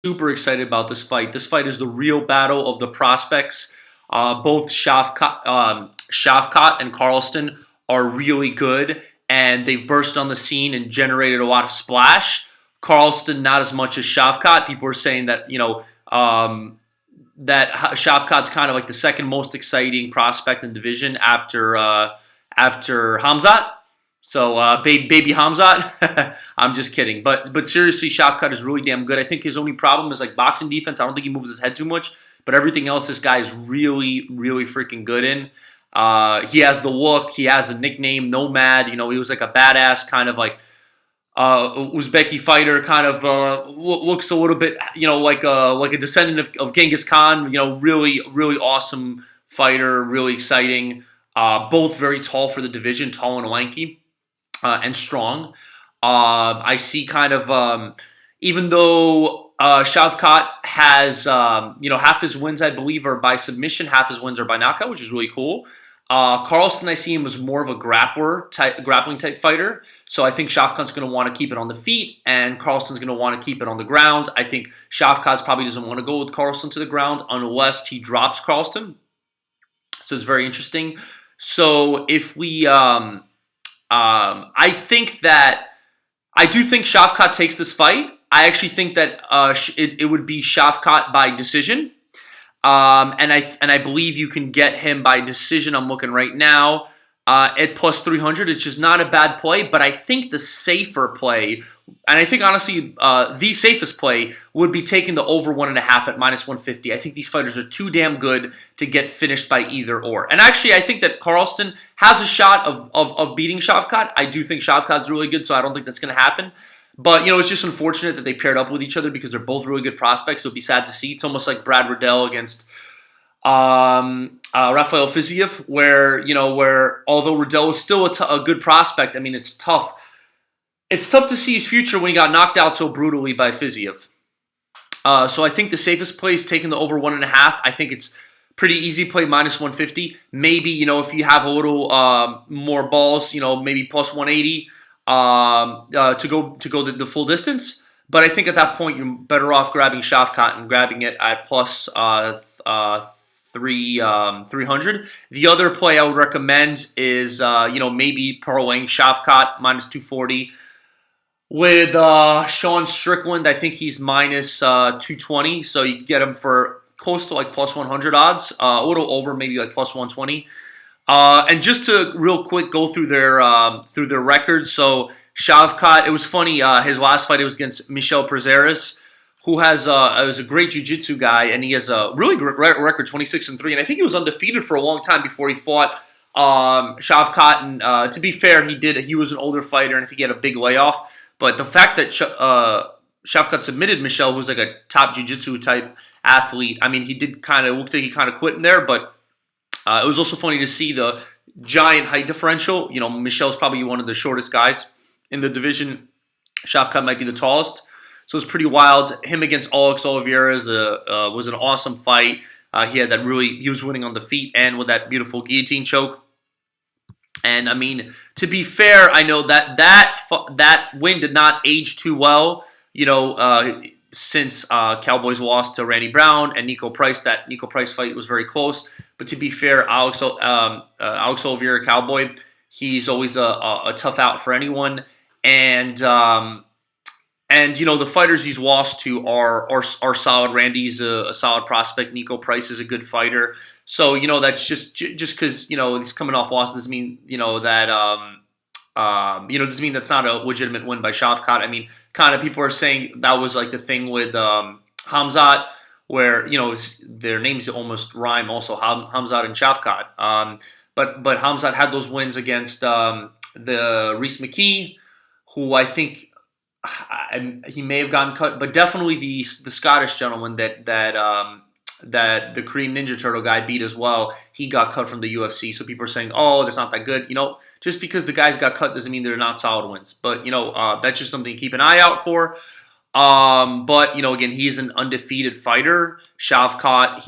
super excited about this fight. This fight is the real battle of the prospects. Both Shavkat and Carlston are really good, and they've burst on the scene and generated a lot of splash. Carlston, not as much as Shavkat. People are saying that, that Shavkat's kind of like the second most exciting prospect in division after Hamzat. So baby Hamzat. I'm just kidding. But seriously, Shavkat is really damn good. I think his only problem is like boxing defense. I don't think he moves his head too much. But everything else, this guy is really, really freaking good in. He has the look. He has a nickname, Nomad. He was like a badass kind of like Uzbeki fighter. Kind of looks a little bit, like a descendant of Genghis Khan. Really, really awesome fighter. Really exciting. Both very tall for the division, tall and lanky, and strong. I see kind of, even though Shavkat has, half his wins, I believe, are by submission, half his wins are by knockout, which is really cool. Carlston, I see him as more of a grappling type fighter. So I think Shavkat's going to want to keep it on the feet, and Carlston's going to want to keep it on the ground. I think Shavkat probably doesn't want to go with Carlston to the ground unless he drops Carlston. So it's very interesting. So if we, I do think Shavkat takes this fight. I actually think that it would be Shavkat by decision, and I believe you can get him by decision. I'm looking right now at plus 300. It's just not a bad play, but I think the safer play, and I think honestly the safest play, would be taking the over 1.5 at minus 150. I think these fighters are too damn good to get finished by either or. And actually, I think that Carlston has a shot of beating Shavkat. I do think Shavkat's really good, so I don't think that's going to happen. But, it's just unfortunate that they paired up with each other because they're both really good prospects. It'll be sad to see. It's almost like Brad Riddell against Rafael Fiziev, where although Riddell was still a good prospect, I mean, it's tough. It's tough to see his future when he got knocked out so brutally by Fiziev. So I think the safest play is taking the over 1.5. I think it's pretty easy play, minus 150. Maybe, if you have a little more balls, maybe plus 180. To go the full distance, but I think at that point you're better off grabbing Shavkat and grabbing it at plus 300. The other play I would recommend is maybe parlaying Shavkat minus 240 with Sean Strickland. I think he's minus 220, so you can get him for close to like plus 100 odds, a little over, maybe like plus 120. And just to real quick go through their records. So Shavkat, it was funny. His last fight, it was against Michel Prazeres, who was a great jiu-jitsu guy, and he has a really great record, 26-3. And I think he was undefeated for a long time before he fought Shavkat. And to be fair, he was an older fighter, and I think he had a big layoff. But the fact that Shavkat submitted Michel, who's like a top jiu-jitsu type athlete, I mean, he did looked like he kind of quit in there, but. It was also funny to see the giant height differential. Michel's probably one of the shortest guys in the division. Shavkat might be the tallest. So it's pretty wild. Him against Alex Oliveira was an awesome fight. He was winning on the feet and with that beautiful guillotine choke. And I mean, to be fair, I know that win did not age too well. Since Cowboys lost to Randy Brown and Nico Price. That Nico Price fight was very close. But to be fair, Alex Oliveira, Cowboy, he's always a tough out for anyone. And the fighters he's lost to are solid. Randy's a solid prospect. Nico Price is a good fighter. So that's just because he's coming off losses doesn't mean doesn't mean that's not a legitimate win by Shavkat. I mean, kind of people are saying that was like the thing with Hamzat, where their names almost rhyme. Also, Hamzat and Shavkat. But Hamzat had those wins against the Reese McKee, who I think he may have gotten cut, but definitely the Scottish gentleman that the Korean Ninja Turtle guy beat as well. He got cut from the UFC. So people are saying, oh, that's not that good. Just because the guys got cut doesn't mean they're not solid wins. But, that's just something to keep an eye out for. But, again, he is an undefeated fighter. Shavkat,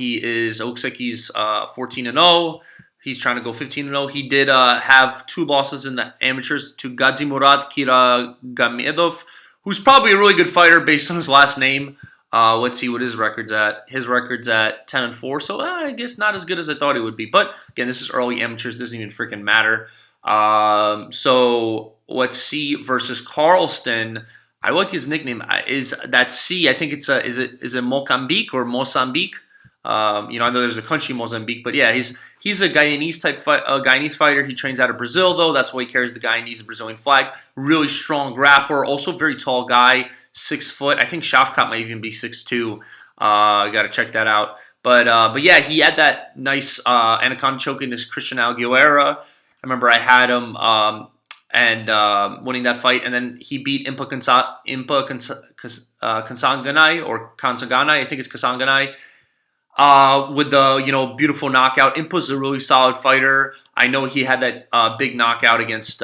looks like he's 14-0. He's trying to go 15-0. He did have 2 losses in the amateurs to Gazimurat Kiragamedov, who's probably a really good fighter based on his last name. Let's see what his record's at. His record's at 10-4, so I guess not as good as I thought it would be. But again, this is early amateurs; doesn't even freaking matter. So let's see versus Carlston. I like his nickname. Is that C? I think it's a. Is it Mocambique or Mozambique? I know there's a country Mozambique, but yeah, he's a Guyanese type Guyanese fighter. He trains out of Brazil though. That's why he carries the Guyanese and Brazilian flag. Really strong grappler. Also very tall guy, 6 foot. I think Shavkat might even be 6'2". I got to check that out. But yeah, he had that nice anaconda choke in his Christian Aguilera. I remember I had him winning that fight, and then he beat Impa Kansanganai or Kansanganai. I think it's Kansanganai. With the beautiful knockout. Impa's a really solid fighter. I know he had that big knockout against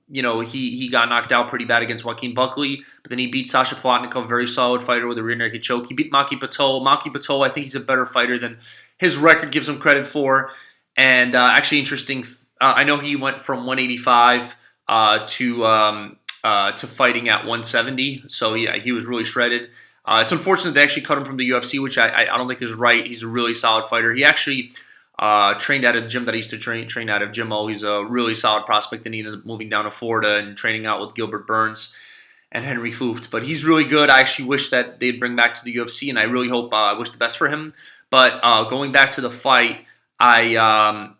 he got knocked out pretty bad against Joaquin Buckley, but then he beat Sasha Plotnikov, very solid fighter with a rear naked choke. He beat Maki Patol. Maki Patol, I think he's a better fighter than his record gives him credit for. And actually interesting, I know he went from 185 to fighting at 170. So yeah, he was really shredded. It's unfortunate they actually cut him from the UFC, which I don't think is right. He's a really solid fighter. He actually trained out of the gym that I used to train out of, Jimmo. He's a really solid prospect, and he ended up moving down to Florida and training out with Gilbert Burns and Henry Fooft. But he's really good. I actually wish that they'd bring back to the UFC, and I really hope, I wish the best for him. But going back to the fight, I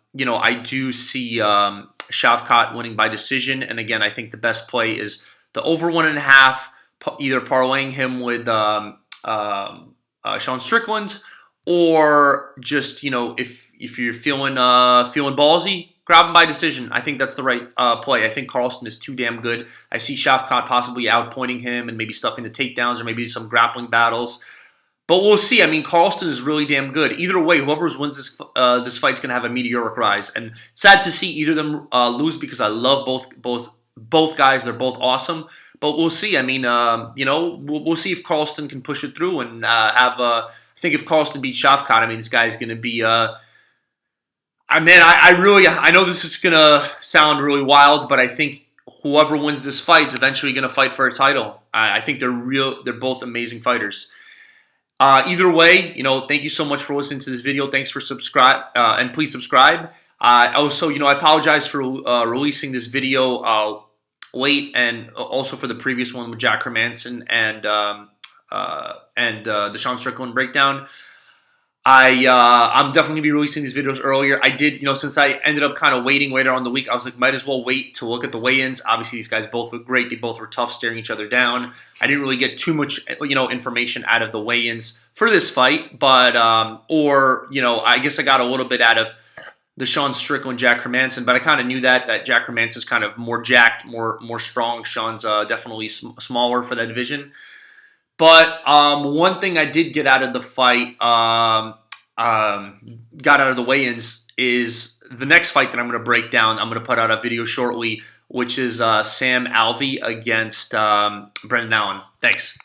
do see Shavkat winning by decision. And again, I think the best play is the over 1.5, either parlaying him with Sean Strickland, or just if you're feeling ballsy, grab him by decision. I think that's the right play. I think Carlston is too damn good. I see Shavkat possibly outpointing him and maybe stuffing the takedowns or maybe some grappling battles. But we'll see. I mean, Carlston is really damn good. Either way, whoever wins this fight's going to have a meteoric rise. And sad to see either of them lose, because I love both guys. They're both awesome. But we'll see. I mean, we'll see if Carlston can push it through and have. I think if Carlston beats Shavkat, I mean, this guy's going to be. I know this is going to sound really wild, but I think whoever wins this fight is eventually going to fight for a title. I think they're both amazing fighters. Either way, thank you so much for listening to this video. Thanks for subscribe and please subscribe. Also, I apologize for releasing this video late, and also for the previous one with Jack Hermansson and the Sean Strickland breakdown. I'm definitely going to be releasing these videos earlier. I did, since I ended up kind of waiting later on in the week, I was like, might as well wait to look at the weigh-ins. Obviously, these guys both look great. They both were tough, staring each other down. I didn't really get too much, information out of the weigh-ins for this fight, but, I guess I got a little bit out of the Sean Strickland, Jack Hermansson, but I kind of knew that Jack Hermansson's kind of more jacked, more strong. Sean's definitely smaller for that division. But one thing I did get out of the fight, got out of the weigh-ins, is the next fight that I'm going to break down. I'm going to put out a video shortly, which is Sam Alvey against Brendan Allen. Thanks.